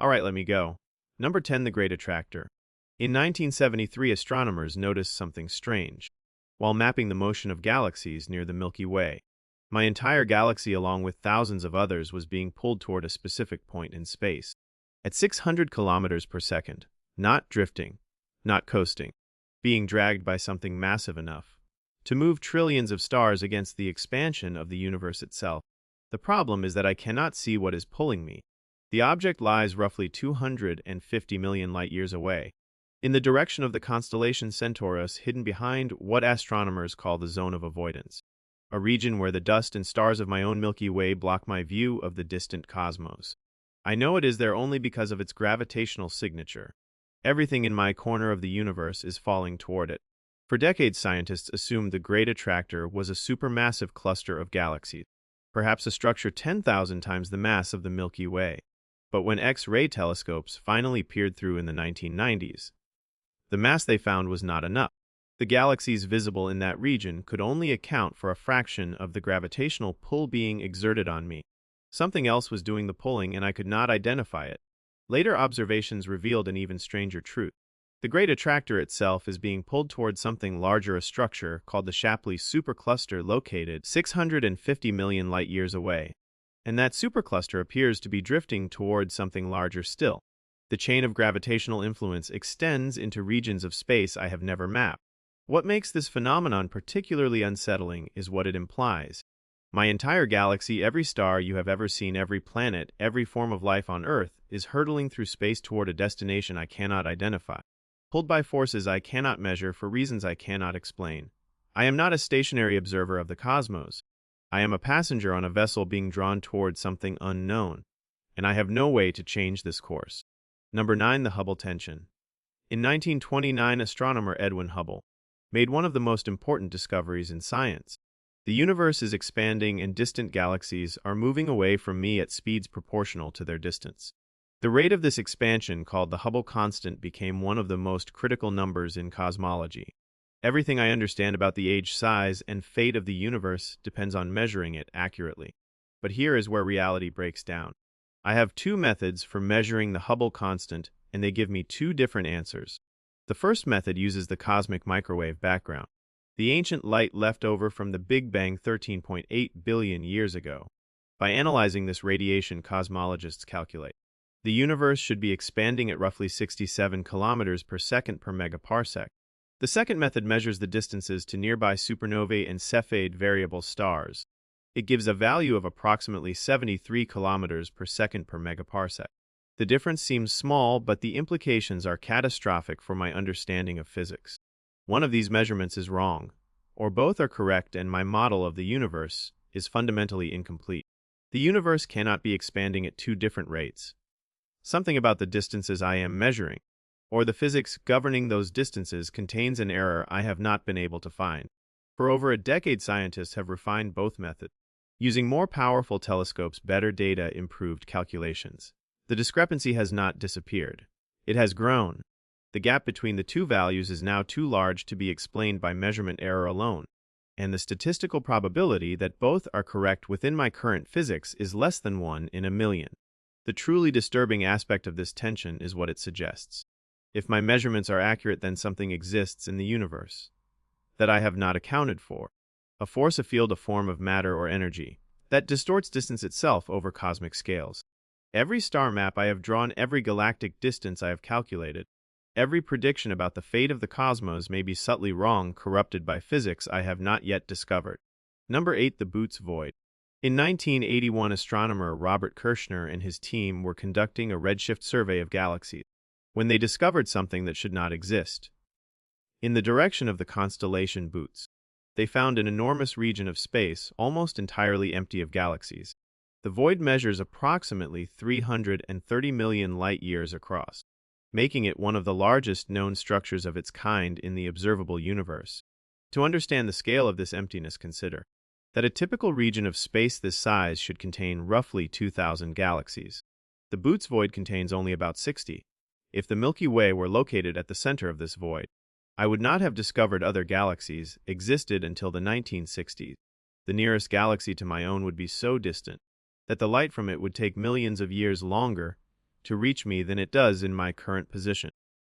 Alright, let me go. Number 10. The Great Attractor. In 1973, astronomers noticed something strange. While mapping the motion of galaxies near the Milky Way, my entire galaxy, along with thousands of others, was being pulled toward a specific point in space. At 600 kilometers per second, not drifting, not coasting, being dragged by something massive enough to move trillions of stars against the expansion of the universe itself. The problem is that I cannot see what is pulling me. The object lies roughly 250 million light-years away, in the direction of the constellation Centaurus, hidden behind what astronomers call the zone of avoidance, a region where the dust and stars of my own Milky Way block my view of the distant cosmos. I know it is there only because of its gravitational signature. Everything in my corner of the universe is falling toward it. For decades, scientists assumed the Great Attractor was a supermassive cluster of galaxies, perhaps a structure 10,000 times the mass of the Milky Way. But when X-ray telescopes finally peered through in the 1990s, the mass they found was not enough. The galaxies visible in that region could only account for a fraction of the gravitational pull being exerted on me. Something else was doing the pulling, and I could not identify it. Later observations revealed an even stranger truth. The Great Attractor itself is being pulled towards something larger, a structure called the Shapley supercluster located 650 million light-years away. And that supercluster appears to be drifting towards something larger still. The chain of gravitational influence extends into regions of space I have never mapped. What makes this phenomenon particularly unsettling is what it implies. My entire galaxy, every star you have ever seen, every planet, every form of life on Earth, is hurtling through space toward a destination I cannot identify, pulled by forces I cannot measure for reasons I cannot explain. I am not a stationary observer of the cosmos. I am a passenger on a vessel being drawn towards something unknown, and I have no way to change this course. Number 9. The Hubble tension. In 1929, astronomer Edwin Hubble made one of the most important discoveries in science. The universe is expanding and distant galaxies are moving away from me at speeds proportional to their distance. The rate of this expansion, called the Hubble constant, became one of the most critical numbers in cosmology. Everything I understand about the age, size, and fate of the universe depends on measuring it accurately. But here is where reality breaks down. I have two methods for measuring the Hubble constant, and they give me two different answers. The first method uses the cosmic microwave background, the ancient light left over from the Big Bang 13.8 billion years ago. By analyzing this radiation, cosmologists calculate the universe should be expanding at roughly 67 kilometers per second per megaparsec. The second method measures the distances to nearby supernovae and Cepheid variable stars. It gives a value of approximately 73 kilometers per second per megaparsec. The difference seems small, but the implications are catastrophic for my understanding of physics. One of these measurements is wrong, or both are correct, and my model of the universe is fundamentally incomplete. The universe cannot be expanding at two different rates. Something about the distances I am measuring, or the physics governing those distances, contains an error I have not been able to find. For over a decade, scientists have refined both methods, using more powerful telescopes, better data, improved calculations. The discrepancy has not disappeared. It has grown. The gap between the two values is now too large to be explained by measurement error alone, and the statistical probability that both are correct within my current physics is less than 1 in a million. The truly disturbing aspect of this tension is what it suggests. If my measurements are accurate, then something exists in the universe that I have not accounted for. A force, a field, a form of matter or energy that distorts distance itself over cosmic scales. Every star map I have drawn, every galactic distance I have calculated, every prediction about the fate of the cosmos may be subtly wrong, corrupted by physics I have not yet discovered. Number 8. The Boots Void. In 1981, astronomer Robert Kirshner and his team were conducting a redshift survey of galaxies when they discovered something that should not exist. In the direction of the constellation Boots, they found an enormous region of space almost entirely empty of galaxies. The void measures approximately 330 million light-years across, making it one of the largest known structures of its kind in the observable universe. To understand the scale of this emptiness, consider that a typical region of space this size should contain roughly 2,000 galaxies. The Boots void contains only about 60. If the Milky Way were located at the center of this void, I would not have discovered other galaxies existed until the 1960s. The nearest galaxy to my own would be so distant that the light from it would take millions of years longer to reach me than it does in my current position.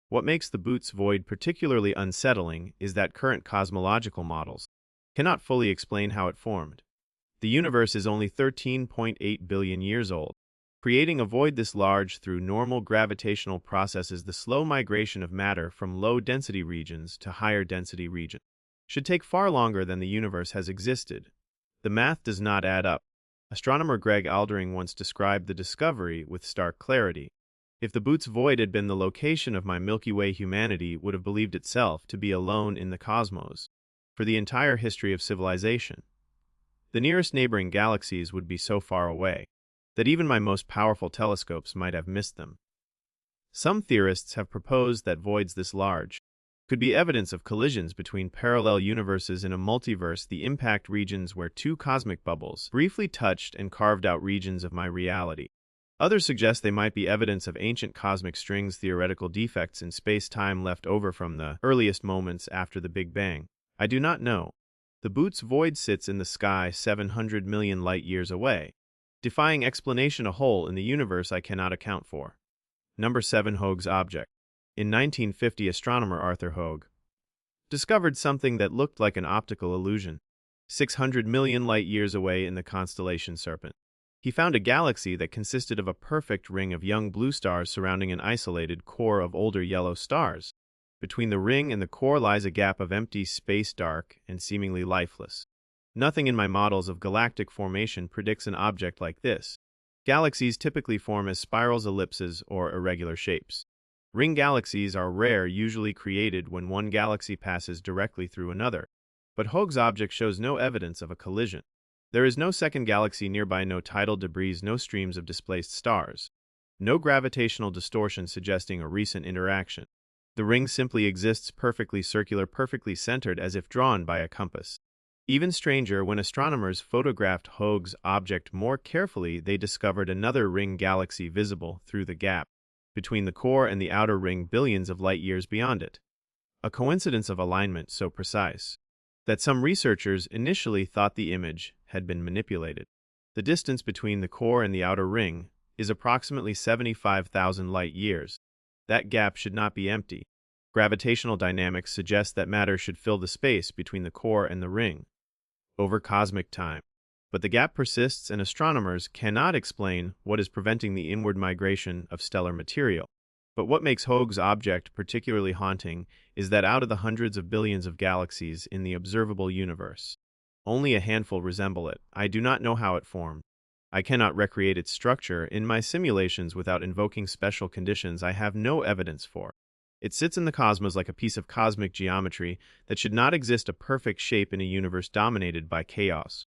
What makes the Boots void particularly unsettling is that current cosmological models cannot fully explain how it formed. The universe is only 13.8 billion years old. Creating a void this large through normal gravitational processes, the slow migration of matter from low-density regions to higher-density regions, should take far longer than the universe has existed. The math does not add up. Astronomer Greg Aldering once described the discovery with stark clarity. If the Boots void had been the location of my Milky Way, humanity would have believed itself to be alone in the cosmos for the entire history of civilization. The nearest neighboring galaxies would be so far away that even my most powerful telescopes might have missed them. Some theorists have proposed that voids this large could be evidence of collisions between parallel universes in a multiverse, the impact regions where two cosmic bubbles briefly touched and carved out regions of my reality. Others suggest they might be evidence of ancient cosmic strings, theoretical defects in space-time left over from the earliest moments after the Big Bang. I do not know. The Boots void sits in the sky 700 million light-years away, defying explanation, a hole in the universe I cannot account for. Number 7. Hoag's object. In 1950, astronomer Arthur Hoag discovered something that looked like an optical illusion, 600 million light-years away in the constellation Serpent. He found a galaxy that consisted of a perfect ring of young blue stars surrounding an isolated core of older yellow stars. Between the ring and the core lies a gap of empty space, dark and seemingly lifeless. Nothing in my models of galactic formation predicts an object like this. Galaxies typically form as spirals, ellipses, or irregular shapes. Ring galaxies are rare, usually created when one galaxy passes directly through another. But Hoag's object shows no evidence of a collision. There is no second galaxy nearby, no tidal debris, no streams of displaced stars, no gravitational distortion suggesting a recent interaction. The ring simply exists, perfectly circular, perfectly centered, as if drawn by a compass. Even stranger, when astronomers photographed Hoag's object more carefully, they discovered another ring galaxy visible through the gap between the core and the outer ring, billions of light-years beyond it. A coincidence of alignment so precise that some researchers initially thought the image had been manipulated. The distance between the core and the outer ring is approximately 75,000 light-years. That gap should not be empty. Gravitational dynamics suggest that matter should fill the space between the core and the ring over cosmic time. But the gap persists, and astronomers cannot explain what is preventing the inward migration of stellar material. But what makes Hoag's object particularly haunting is that out of the hundreds of billions of galaxies in the observable universe, only a handful resemble it. I do not know how it formed. I cannot recreate its structure in my simulations without invoking special conditions I have no evidence for. It sits in the cosmos like a piece of cosmic geometry that should not exist, a perfect shape in a universe dominated by chaos.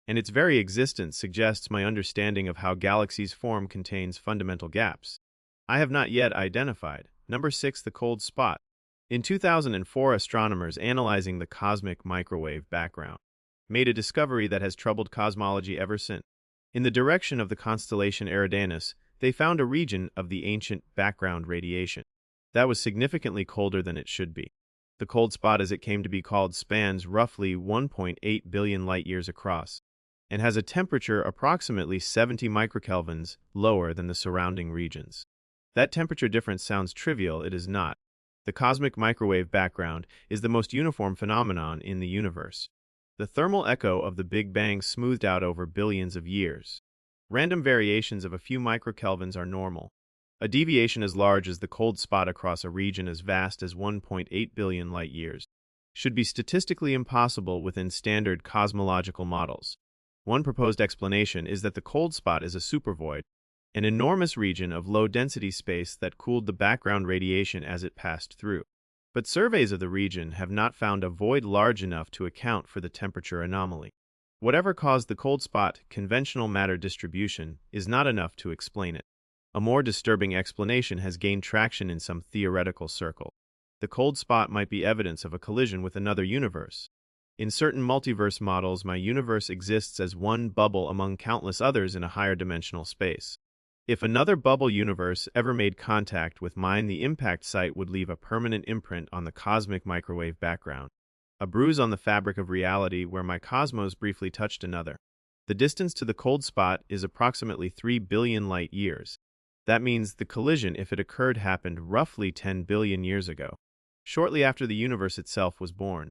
And its very existence suggests my understanding of how galaxies form contains fundamental gaps I have not yet identified. Number 6. The cold spot. In 2004, astronomers analyzing the cosmic microwave background made a discovery that has troubled cosmology ever since. In the direction of the constellation Eridanus, they found a region of the ancient background radiation that was significantly colder than it should be. The cold spot, as it came to be called, spans roughly 1.8 billion light-years across and has a temperature approximately 70 microkelvins lower than the surrounding regions. That temperature difference sounds trivial. It is not. The cosmic microwave background is the most uniform phenomenon in the universe. The thermal echo of the Big Bang smoothed out over billions of years. Random variations of a few microkelvins are normal. A deviation as large as the cold spot across a region as vast as 1.8 billion light-years should be statistically impossible within standard cosmological models. One proposed explanation is that the cold spot is a supervoid, an enormous region of low-density space that cooled the background radiation as it passed through. But surveys of the region have not found a void large enough to account for the temperature anomaly. Whatever caused the cold spot, conventional matter distribution is not enough to explain it. A more disturbing explanation has gained traction in some theoretical circles. The cold spot might be evidence of a collision with another universe. In certain multiverse models, my universe exists as one bubble among countless others in a higher dimensional space. If another bubble universe ever made contact with mine, the impact site would leave a permanent imprint on the cosmic microwave background, a bruise on the fabric of reality where my cosmos briefly touched another. The distance to the cold spot is approximately 3 billion light-years. That means the collision, if it occurred, happened roughly 10 billion years ago, shortly after the universe itself was born.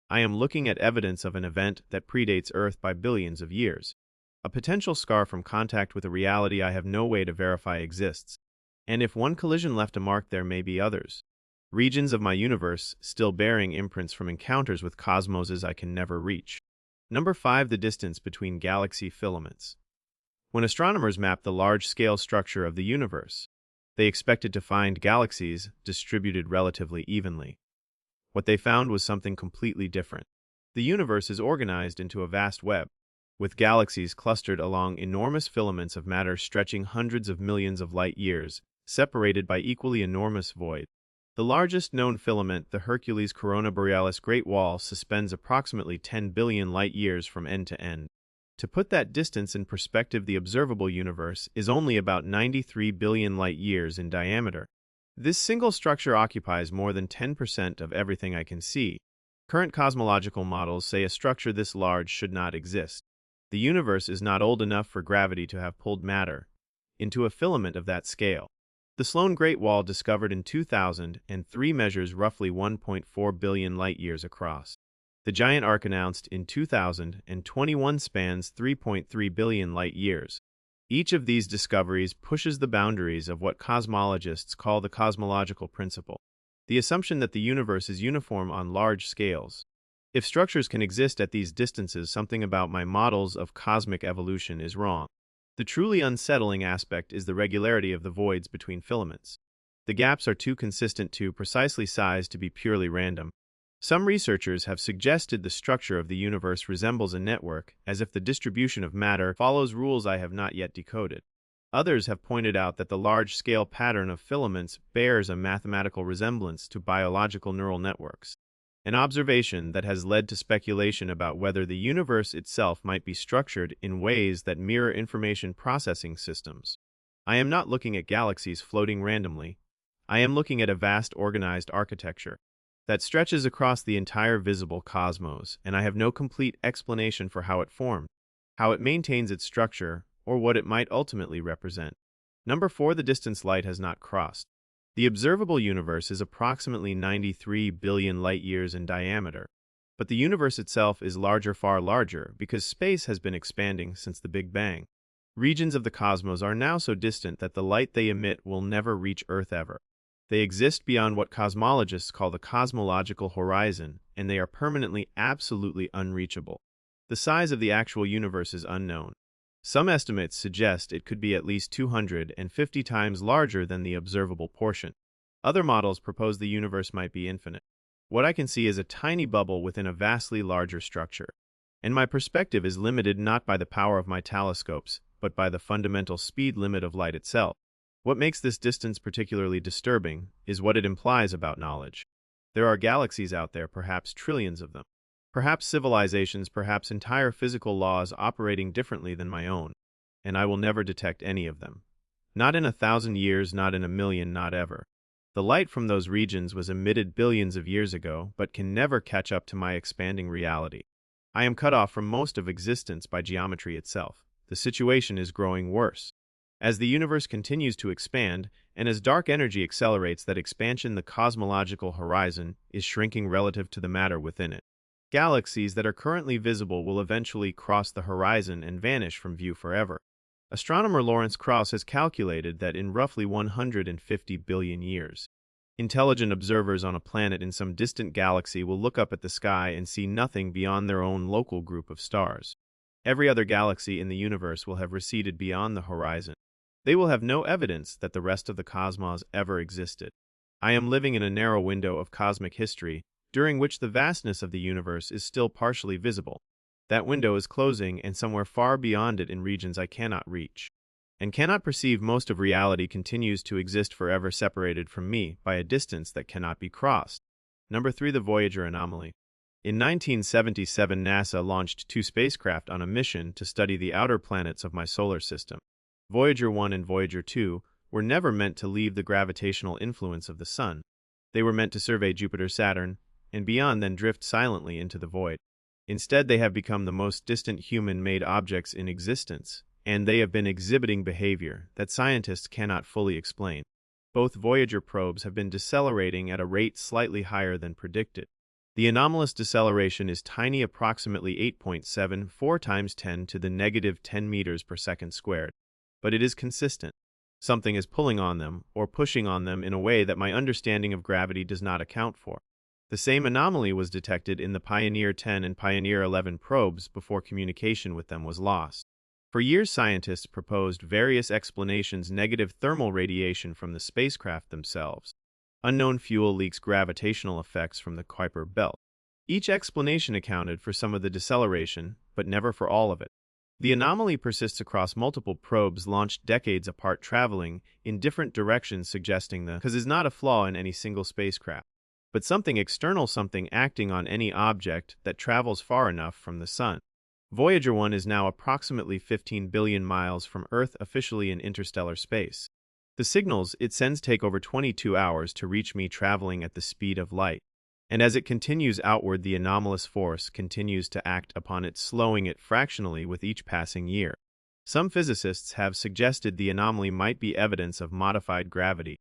I am looking at evidence of an event that predates Earth by billions of years. A potential scar from contact with a reality I have no way to verify exists. And if one collision left a mark, there may be others. Regions of my universe still bearing imprints from encounters with cosmoses I can never reach. Number 5. The distance between galaxy filaments. When astronomers mapped the large-scale structure of the universe, they expected to find galaxies distributed relatively evenly. What they found was something completely different. The universe is organized into a vast web, with galaxies clustered along enormous filaments of matter stretching hundreds of millions of light years, separated by equally enormous voids. The largest known filament, the Hercules Corona Borealis Great Wall, suspends approximately 10 billion light years from end to end. To put that distance in perspective, the observable universe is only about 93 billion light years in diameter. This single structure occupies more than 10% of everything I can see. Current cosmological models say a structure this large should not exist. The universe is not old enough for gravity to have pulled matter into a filament of that scale. The Sloan Great Wall, discovered in 2003, measures roughly 1.4 billion light-years across. The giant arc, announced in 2021, spans 3.3 billion light-years. Each of these discoveries pushes the boundaries of what cosmologists call the cosmological principle, the assumption that the universe is uniform on large scales. If structures can exist at these distances, something about my models of cosmic evolution is wrong. The truly unsettling aspect is the regularity of the voids between filaments. The gaps are too consistent, too precisely sized to be purely random. Some researchers have suggested the structure of the universe resembles a network, as if the distribution of matter follows rules I have not yet decoded. Others have pointed out that the large-scale pattern of filaments bears a mathematical resemblance to biological neural networks, an observation that has led to speculation about whether the universe itself might be structured in ways that mirror information processing systems. I am not looking at galaxies floating randomly. I am looking at a vast organized architecture that stretches across the entire visible cosmos, and I have no complete explanation for how it formed, how it maintains its structure, or what it might ultimately represent. Number 4. The distance light has not crossed. The observable universe is approximately 93 billion light-years in diameter, but the universe itself is larger, far larger, because space has been expanding since the Big Bang. Regions of the cosmos are now so distant that the light they emit will never reach Earth ever. They exist beyond what cosmologists call the cosmological horizon, and they are permanently, absolutely unreachable. The size of the actual universe is unknown. Some estimates suggest it could be at least 250 times larger than the observable portion. Other models propose the universe might be infinite. What I can see is a tiny bubble within a vastly larger structure, and my perspective is limited not by the power of my telescopes, but by the fundamental speed limit of light itself. What makes this distance particularly disturbing is what it implies about knowledge. There are galaxies out there, perhaps trillions of them. Perhaps civilizations, perhaps entire physical laws operating differently than my own, and I will never detect any of them. Not in 1,000 years, not in 1,000,000, not ever. The light from those regions was emitted billions of years ago, but can never catch up to my expanding reality. I am cut off from most of existence by geometry itself. The situation is growing worse. As the universe continues to expand, and as dark energy accelerates that expansion, the cosmological horizon is shrinking relative to the matter within it. Galaxies that are currently visible will eventually cross the horizon and vanish from view forever. Astronomer Lawrence Krauss has calculated that in roughly 150 billion years, intelligent observers on a planet in some distant galaxy will look up at the sky and see nothing beyond their own local group of stars. Every other galaxy in the universe will have receded beyond the horizon. They will have no evidence that the rest of the cosmos ever existed. I am living in a narrow window of cosmic history, during which the vastness of the universe is still partially visible. That window is closing, and somewhere far beyond it, in regions I cannot reach and cannot perceive, most of reality continues to exist forever, separated from me by a distance that cannot be crossed. Number 3. The Voyager Anomaly. In 1977, NASA launched 2 spacecraft on a mission to study the outer planets of my solar system. Voyager 1 and Voyager 2 were never meant to leave the gravitational influence of the Sun. They were meant to survey Jupiter, Saturn, and beyond, then drift silently into the void. Instead, they have become the most distant human-made objects in existence, and they have been exhibiting behavior that scientists cannot fully explain. Both Voyager probes have been decelerating at a rate slightly higher than predicted. The anomalous deceleration is tiny, approximately 8.74 times 10 to the negative 10 meters per second squared, but it is consistent. Something is pulling on them or pushing on them in a way that my understanding of gravity does not account for. The same anomaly was detected in the Pioneer 10 and Pioneer 11 probes before communication with them was lost. For years, scientists proposed various explanations: negative thermal radiation from the spacecraft themselves, unknown fuel leaks, gravitational effects from the Kuiper belt. Each explanation accounted for some of the deceleration, but never for all of it. The anomaly persists across multiple probes launched decades apart, traveling in different directions, suggesting the cause is not a flaw in any single spacecraft, but something external, something acting on any object that travels far enough from the Sun. Voyager 1 is now approximately 15 billion miles from Earth, officially in interstellar space. The signals it sends take over 22 hours to reach me, traveling at the speed of light. And as it continues outward, the anomalous force continues to act upon it, slowing it fractionally with each passing year. Some physicists have suggested the anomaly might be evidence of modified gravity,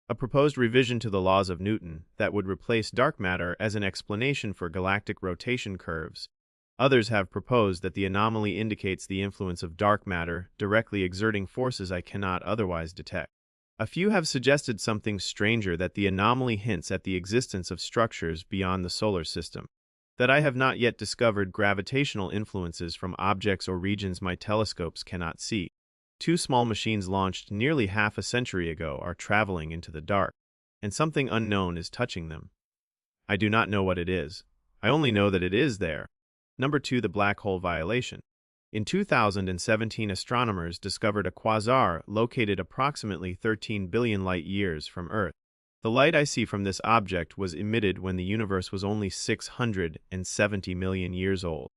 a proposed revision to the laws of Newton that would replace dark matter as an explanation for galactic rotation curves. Others have proposed that the anomaly indicates the influence of dark matter directly exerting forces I cannot otherwise detect. A few have suggested something stranger, that the anomaly hints at the existence of structures beyond the solar system that I have not yet discovered, gravitational influences from objects or regions my telescopes cannot see. Two small machines launched nearly half a century ago are traveling into the dark, and something unknown is touching them. I do not know what it is. I only know that it is there. Number 2. The black hole violation. In 2017, astronomers discovered a quasar located approximately 13 billion light-years from Earth. The light I see from this object was emitted when the universe was only 670 million years old,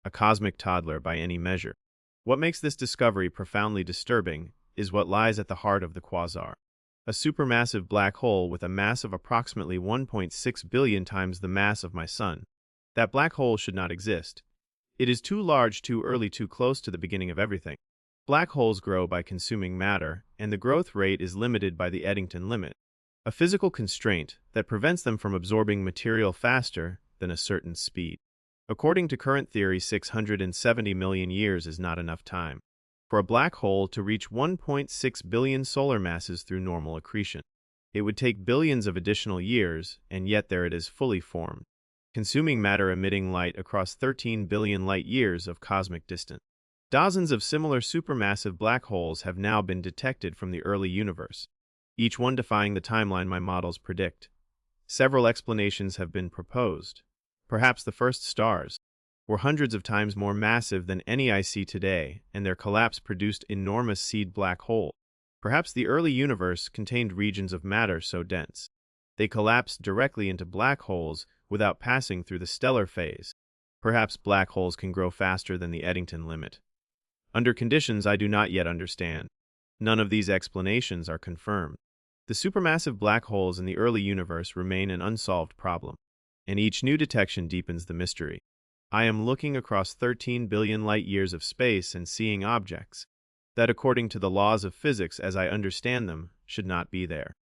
a cosmic toddler by any measure. What makes this discovery profoundly disturbing is what lies at the heart of the quasar. A supermassive black hole with a mass of approximately 1.6 billion times the mass of my Sun. That black hole should not exist. It is too large, too early, too close to the beginning of everything. Black holes grow by consuming matter, and the growth rate is limited by the Eddington limit, a physical constraint that prevents them from absorbing material faster than a certain speed. According to current theory, 670 million years is not enough time for a black hole to reach 1.6 billion solar masses through normal accretion. It would take billions of additional years, and yet there it is, fully formed, consuming matter, emitting light across 13 billion light-years of cosmic distance. Dozens of similar supermassive black holes have now been detected from the early universe, each one defying the timeline my models predict. Several explanations have been proposed. Perhaps the first stars were hundreds of times more massive than any I see today, and their collapse produced enormous seed black hole. Perhaps the early universe contained regions of matter so dense they collapsed directly into black holes without passing through the stellar phase. Perhaps black holes can grow faster than the Eddington limit, under conditions I do not yet understand. None of these explanations are confirmed. The supermassive black holes in the early universe remain an unsolved problem, and each new detection deepens the mystery. I am looking across 13 billion light-years of space and seeing objects that, according to the laws of physics as I understand them, should not be there.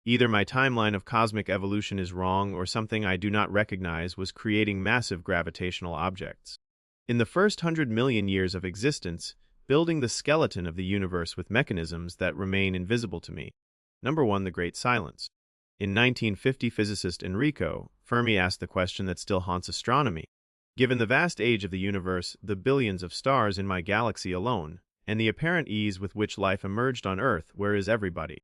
Either my timeline of cosmic evolution is wrong, or something I do not recognize was creating massive gravitational objects in the first 100 million years of existence, building the skeleton of the universe with mechanisms that remain invisible to me. Number 1. The Great Silence. In 1950, physicist Enrico Fermi asked the question that still haunts astronomy. Given the vast age of the universe, the billions of stars in my galaxy alone, and the apparent ease with which life emerged on Earth, where is everybody?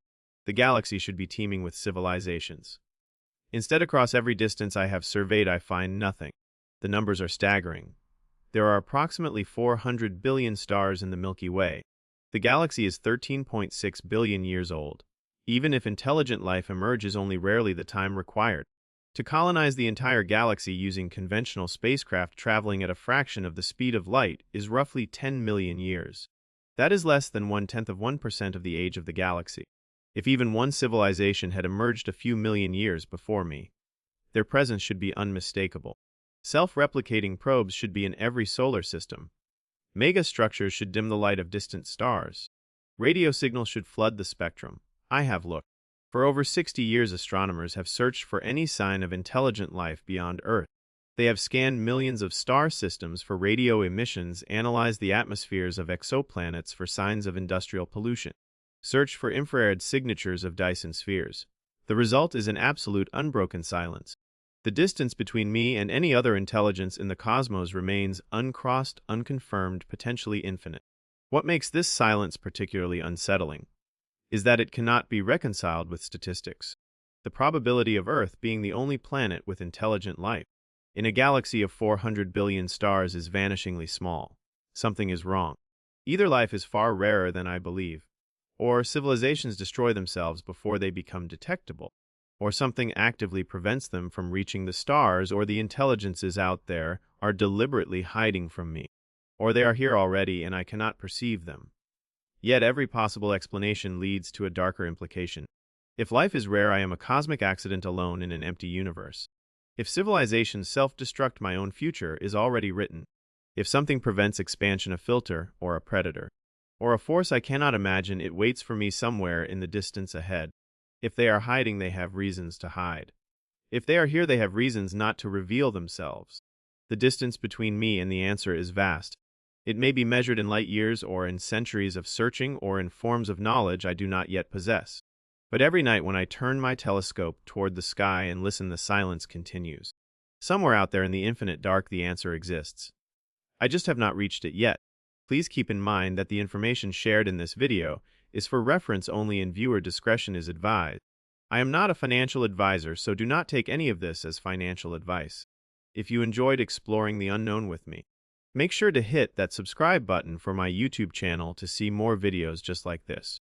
The galaxy should be teeming with civilizations. Instead, across every distance I have surveyed, I find nothing. The numbers are staggering. There are approximately 400 billion stars in the Milky Way. The galaxy is 13.6 billion years old. Even if intelligent life emerges, only rarely the time required to colonize the entire galaxy using conventional spacecraft traveling at a fraction of the speed of light is roughly 10 million years. That is less than 0.1% of the age of the galaxy. If even one civilization had emerged a few million years before me, their presence should be unmistakable. Self-replicating probes should be in every solar system. Megastructures should dim the light of distant stars. Radio signals should flood the spectrum. I have looked. For over 60 years, astronomers have searched for any sign of intelligent life beyond Earth. They have scanned millions of star systems for radio emissions, analyzed the atmospheres of exoplanets for signs of industrial pollution, searched for infrared signatures of Dyson spheres. The result is an absolute unbroken silence. The distance between me and any other intelligence in the cosmos remains uncrossed, unconfirmed, potentially infinite. What makes this silence particularly unsettling is that it cannot be reconciled with statistics. The probability of Earth being the only planet with intelligent life in a galaxy of 400 billion stars is vanishingly small. Something is wrong. Either life is far rarer than I believe, or civilizations destroy themselves before they become detectable, or something actively prevents them from reaching the stars, or the intelligences out there are deliberately hiding from me, or they are here already and I cannot perceive them. Yet every possible explanation leads to a darker implication. If life is rare, I am a cosmic accident alone in an empty universe. If civilizations self-destruct, my own future is already written. If something prevents expansion, a filter, or a predator, or a force I cannot imagine, it waits for me somewhere in the distance ahead. If they are hiding, they have reasons to hide. If they are here, they have reasons not to reveal themselves. The distance between me and the answer is vast. It may be measured in light years, or in centuries of searching, or in forms of knowledge I do not yet possess. But every night when I turn my telescope toward the sky and listen, the silence continues. Somewhere out there in the infinite dark, the answer exists. I just have not reached it yet. Please keep in mind that the information shared in this video is for reference only and viewer discretion is advised. I am not a financial advisor, so do not take any of this as financial advice. If you enjoyed exploring the unknown with me, make sure to hit that subscribe button for my YouTube channel to see more videos just like this.